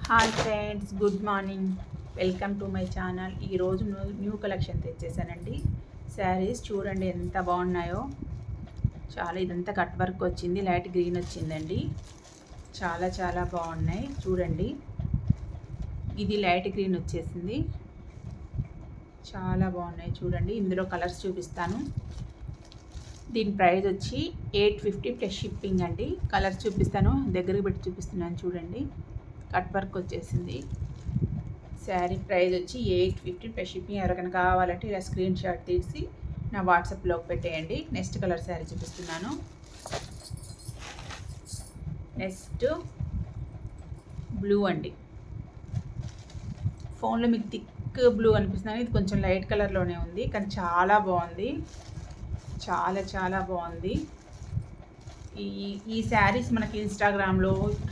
Hi friends, good morning. Welcome to my channel. ఈరోజు new collection తెచ్చేసానండి. Saris చూడండి ఎంత బాగున్నాయో. చాలా ఇదంతా కట్ వర్క్ వచ్చింది, లైట్ గ్రీన్ వచ్చిందండి. చాలా చాలా బాగున్నాయి చూడండి. ఇది లైట్ గ్రీన్ వచ్చేసింది. చాలా బాగున్నాయి చూడండి. ఇందులో కలర్స్ చూపిస్తాను. దీని ప్రైస్ వచ్చి 850 ప్లస్ షిప్పింగ్ అండి. కలర్స్ చూపిస్తాను, దగ్గరికి పెట్టి చూపిస్తున్నాను చూడండి. కట్ వర్క్ వచ్చేసింది. శారీ ప్రైస్ వచ్చి 850 ప్లస్ షిప్పింగ్. ఎవరికైనా కావాలంటే ఇలా స్క్రీన్ షాట్ తీసి నా వాట్సాప్లోకి పెట్టేయండి. నెక్స్ట్ కలర్ శారీ చూపిస్తున్నాను. నెక్స్ట్ బ్లూ అండి. ఫోన్లో మీకు థిక్ బ్లూ అనిపిస్తుంది, ఇది కొంచెం లైట్ కలర్లోనే ఉంది, కానీ చాలా బాగుంది. చాలా చాలా బాగుంది. ఈ శారీస్ మనకి ఇన్స్టాగ్రామ్లో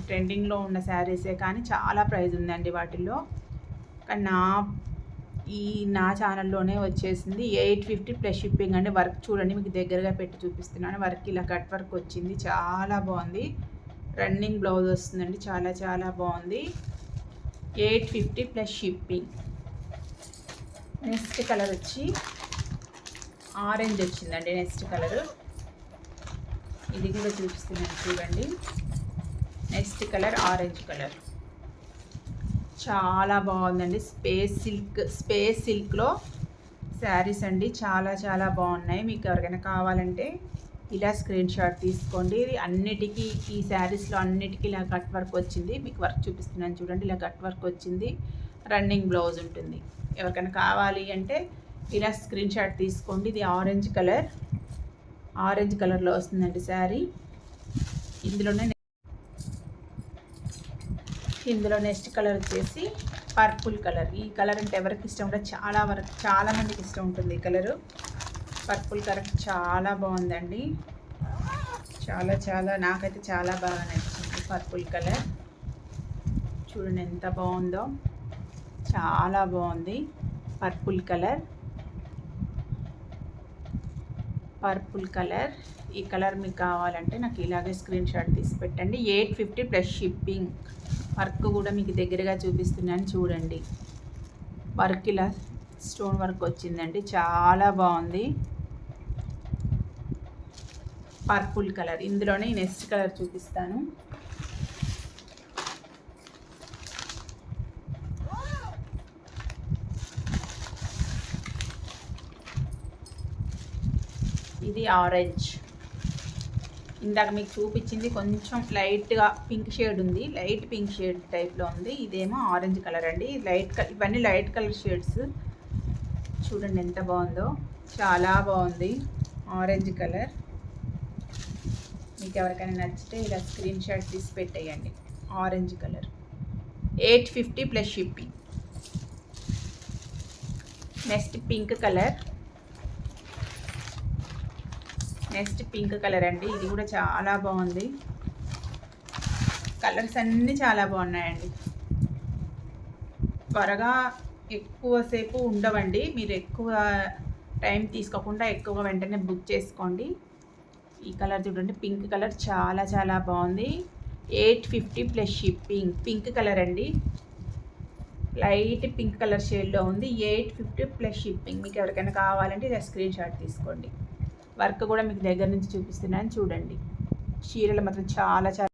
ట్రెండింగ్లో ఉన్న శారీసే, కానీ చాలా ప్రైస్ ఉందండి వాటిల్లో. కానీ నా ఛానల్లోనే వచ్చేసింది 850 ప్లస్ షిప్పింగ్ అండి. వర్క్ చూడండి, మీకు దగ్గరగా పెట్టి చూపిస్తున్నాను. వర్క్ ఇలా కట్ వర్క్ వచ్చింది, చాలా బాగుంది. రన్నింగ్ బ్లౌజ్ వస్తుందండి, చాలా చాలా బాగుంది. 850 ప్లస్ షిప్పింగ్. నెక్స్ట్ కలర్ వచ్చి ఆరెంజ్ వచ్చిందండి. నెక్స్ట్ కలరు ఇది కూడా చూపిస్తున్నాను చూడండి. నెక్స్ట్ కలర్ ఆరెంజ్ కలర్, చాలా బాగుందండి. స్పేస్ సిల్క్లో శారీస్ అండి, చాలా చాలా బాగున్నాయి. మీకు ఎవరికైనా కావాలంటే ఇలా స్క్రీన్ షాట్ తీసుకోండి. అన్నిటికీ ఈ శారీస్లో అన్నిటికీ ఇలా కట్ వర్క్ వచ్చింది. మీకు వర్క్ చూపిస్తున్నాను చూడండి. ఇలా కట్ వర్క్ వచ్చింది, రన్నింగ్ బ్లౌజ్ ఉంటుంది. ఎవరికైనా కావాలి అంటే ఇలా స్క్రీన్ షాట్ తీసుకోండి. ఇది ఆరెంజ్ కలర్లో వస్తుందండి శారీ. ఇందులో నెక్స్ట్ కలర్ వచ్చేసి పర్పుల్ కలర్. ఈ కలర్ అంటే ఎవరికి ఇష్టం ఉంటుంది, చాలా మందికి ఇష్టం ఉంటుంది ఈ కలరు. పర్పుల్ కలర్ చాలా బాగుందండి. చాలా చాలా నాకైతే చాలా బాగా నచ్చింది పర్పుల్ కలర్. చూడండి ఎంత బాగుందో, చాలా బాగుంది పర్పుల్ కలర్. ఈ కలర్ మీకు కావాలంటే నాకు ఇలాగే స్క్రీన్ షాట్ తీసి పెట్టండి. 850 ప్లస్ షిప్పింగ్. వర్క్ కూడా మీకు దగ్గరగా చూపిస్తున్నాను చూడండి. వర్క్ ఇలా స్టోన్ వర్క్ వచ్చిందండి, చాలా బాగుంది పర్పుల్ కలర్. ఇందులోనే నెక్స్ట్ కలర్ చూపిస్తాను. ఇది ఆరెంజ్. ఇందాక మీకు చూపించింది కొంచెం లైట్గా పింక్ షేడ్ ఉంది, లైట్ పింక్ షేడ్ టైప్లో ఉంది. ఇదేమో ఆరెంజ్ కలర్ అండి. ఇవన్నీ లైట్ కలర్ షేడ్స్. చూడండి ఎంత బాగుందో, చాలా బాగుంది ఆరెంజ్ కలర్. మీకు ఎవరికైనా నచ్చితే ఇలా స్క్రీన్ షాట్ తీసి పెట్టేయండి. Orange colour 850 plus shipping. Next pink colour అండి. ఇది కూడా చాలా బాగుంది. కలర్స్ అన్నీ చాలా బాగున్నాయండి. త్వరగా ఎక్కువసేపు ఉండవండి. మీరు ఎక్కువ టైం తీసుకోకుండా ఎక్కువ వెంటనే బుక్ చేసుకోండి. ఈ కలర్ చూడండి, పింక్ కలర్ చాలా చాలా బాగుంది. 850 ప్లస్ షిప్పింగ్. పింక్ కలర్ అండి, లైట్ పింక్ కలర్ షేడ్లో ఉంది. 850 ప్లస్ షిప్పింగ్. మీకు ఎవరికైనా కావాలంటే ఇలా స్క్రీన్ షాట్ తీసుకోండి. వర్క్ కూడా మీకు దగ్గర నుంచి చూపిస్తున్నాను చూడండి. చీరలు మాత్రం చాలా చాలా